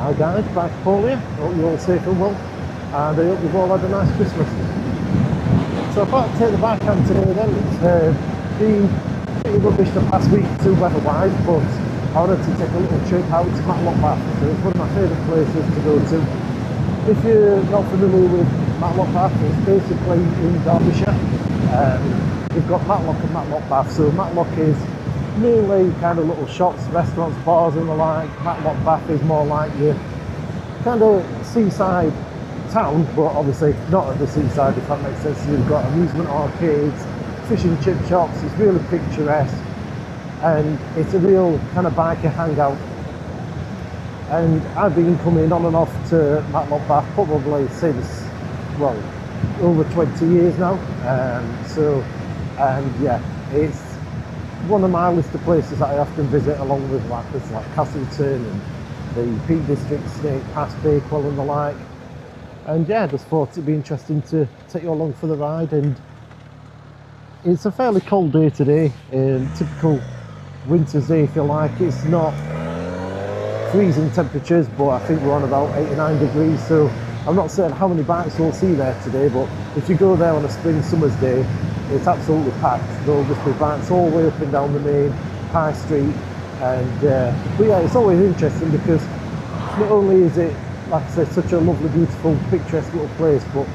Hi guys, back Paul here. Hope you're all safe and well, and I hope you've all had a nice Christmas. So I thought I'd take the bike on today then. It's been pretty rubbish the past week too weather-wise, but I wanted to take a little trip out to Matlock Bath. So it's one of my favourite places to go to. If you're not familiar with Matlock Bath, it's basically in Derbyshire. We've got Matlock and Matlock Bath. So Matlock is mainly kind of little shops, restaurants, bars and the like. Matlock Bath is more like your kind of seaside town, but obviously not at the seaside, if that makes sense. So you've got amusement arcades, fish and chip shops. It's really picturesque and it's a real kind of biker hangout. And I've been coming on and off to Matlock Bath probably since, well, over 20 years now. Yeah, it's one of my list of places that I often visit, along with like places like Castleton and the Peak District, Snake Pass, Bakewell and the like. And yeah, just thought it'd be interesting to take you along for the ride. And it's a fairly cold day today, typical winter's day if you like. It's not freezing temperatures, but I think we're on about 89 degrees, so I'm not certain how many bikes we'll see there today, but if you go there on a spring summer's day, it's absolutely packed. There'll just be bikes all the way up and down the main high street. And but yeah, it's always interesting because not only is it, like I say, such a lovely, beautiful, picturesque little place, but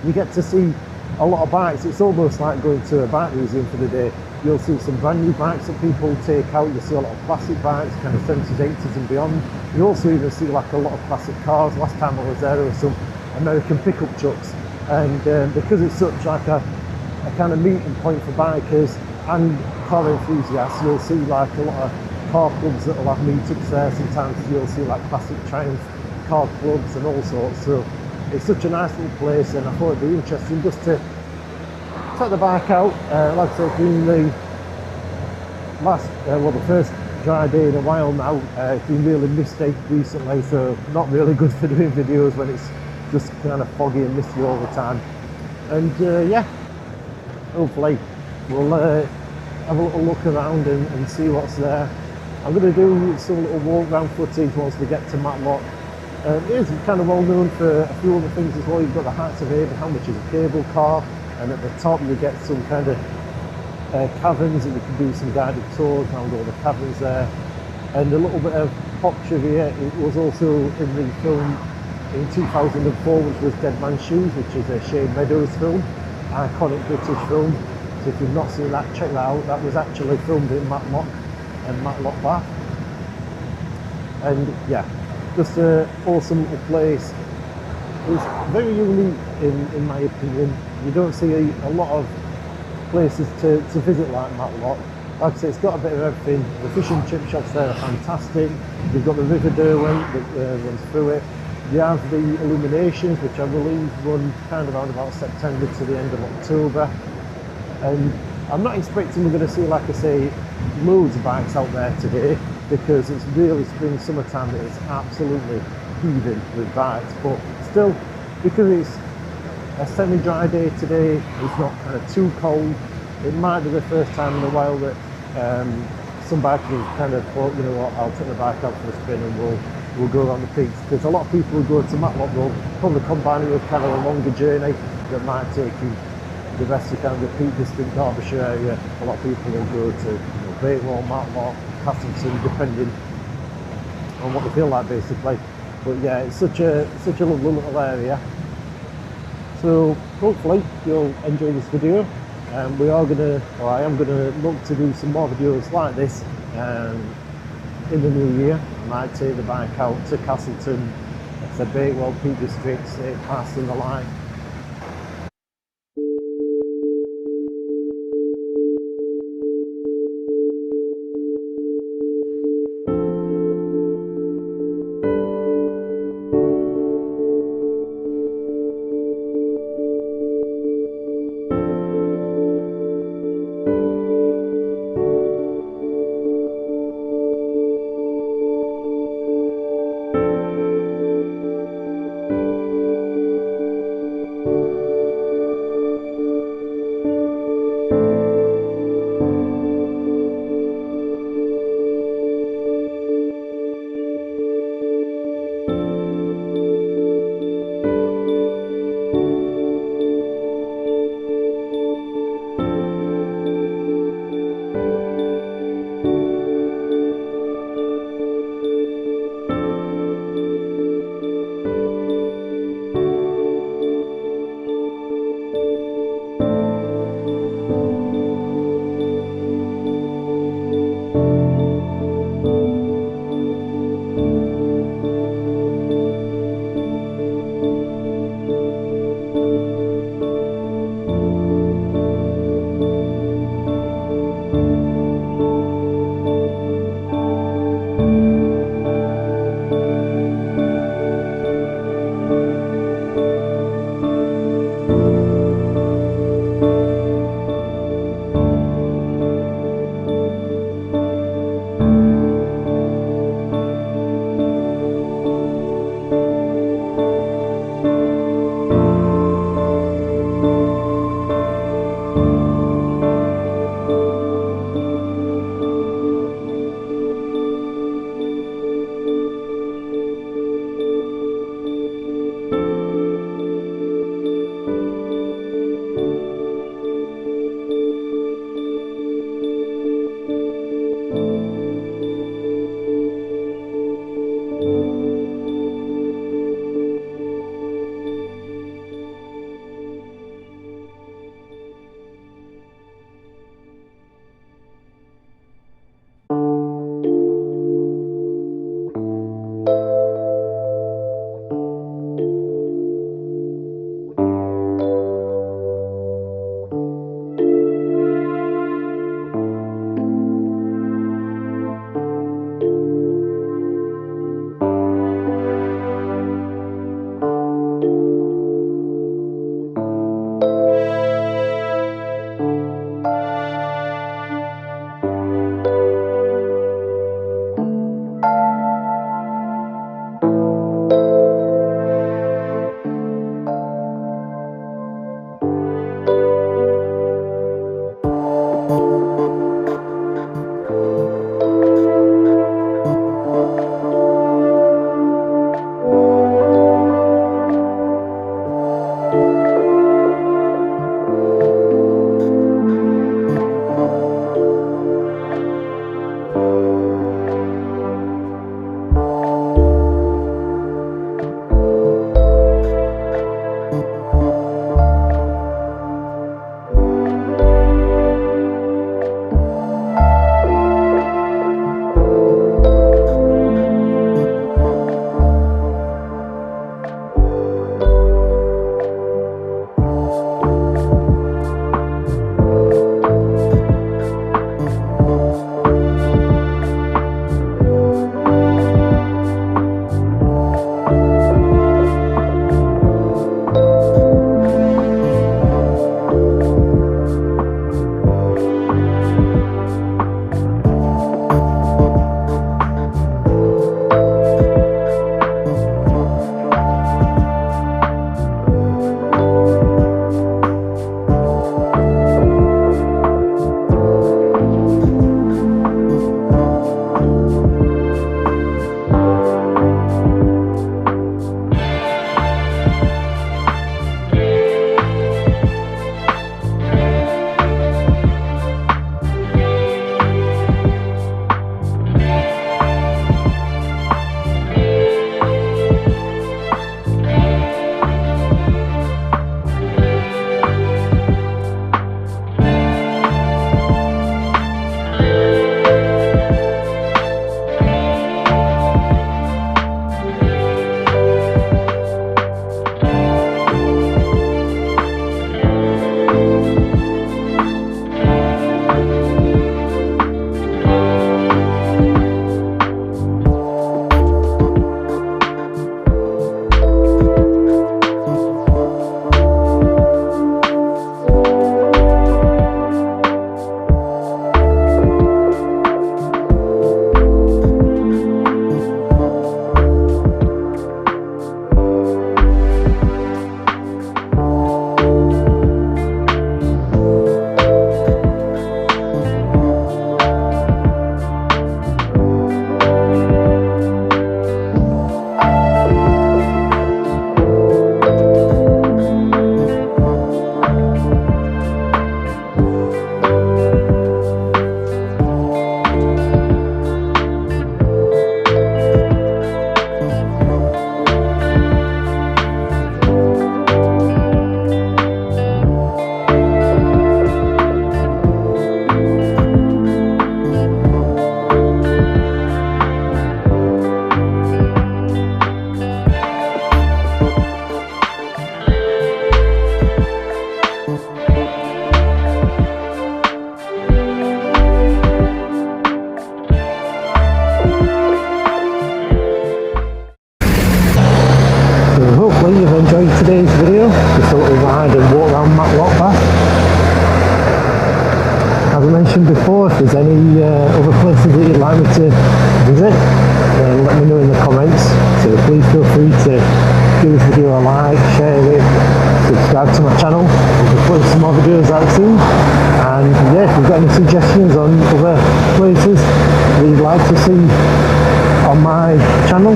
you get to see a lot of bikes. It's almost like going to a bike museum for the day. You'll see some brand new bikes that people take out. You'll see a lot of classic bikes, kind of 70s, 80s and beyond. You also even see like a lot of classic cars. Last time I was there were some American pickup trucks. And because it's such like a kind of meeting point for bikers and car enthusiasts, you'll see like a lot of car clubs that will have meetups there. Sometimes you'll see like classic Triumph car clubs and all sorts. So it's such a nice little place, and I thought it'd be interesting just to take the bike out. Like I said, being the the first dry day in a while now. It's been really misty recently, so not really good for doing videos when it's just kind of foggy and misty all the time. And yeah, hopefully we'll have a little look around and see what's there. I'm going to do some little walk around footage once we get to Matlock. It is kind of well known for a few other things as well. You've got the Heights of Abraham, which is a cable car, and at the top you get some kind of caverns, and you can do some guided tours around all the caverns there. And a little bit of pop trivia, it was also in the film in 2004, which was Dead Man's Shoes, which is a Shane Meadows film, iconic British film. So if you've not seen that, check that out. That was actually filmed in Matlock and Matlock Bath. And yeah, just an awesome little place. It's very unique in my opinion. You don't see a lot of places to visit like Matlock. Like I say, it's got a bit of everything. The fish and chip shops there are fantastic. You've got the River Derwent that runs through it. You have the illuminations, which I believe run kind of around about September to the end of October. And I'm not expecting we're going to see, like I say, loads of bikes out there today, because it's really spring, summertime, and it's absolutely heaving with bikes. But still, because it's a semi-dry day today, it's not kind of too cold. It might be the first time in a while that some bikers kind of thought, you know what, I'll take the bike out for a spin and we'll go around the peaks. Because a lot of people who go to Matlock will probably combine it with kind of a longer journey that might take you the rest of kind of the Peak District, Derbyshire area. A lot of people will go to, you know, Bakewell, Matlock, Castleton, depending on what they feel like basically. But yeah, it's such a lovely little area. So hopefully you'll enjoy this video. I am gonna look to do some more videos like this in the new year. I might take the bike out to Castleton, to Bakewell, Peak District, Snake Pass and the like. comments, so please feel free to give this video a like, share it, subscribe to my channel. We'll be putting some more videos out soon. And yeah, if you've got any suggestions on other places that you'd like to see on my channel,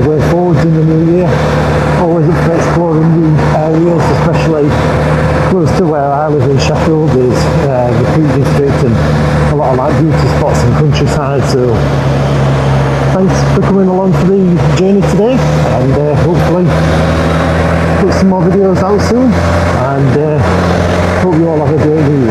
going forwards in the new year, always up for exploring new areas, especially close to where I live in Sheffield. There's the Peak District and a lot of like beauty spots and countryside, so thanks for coming along for the journey today, and hopefully put some more videos out soon, and hope you all have a great week.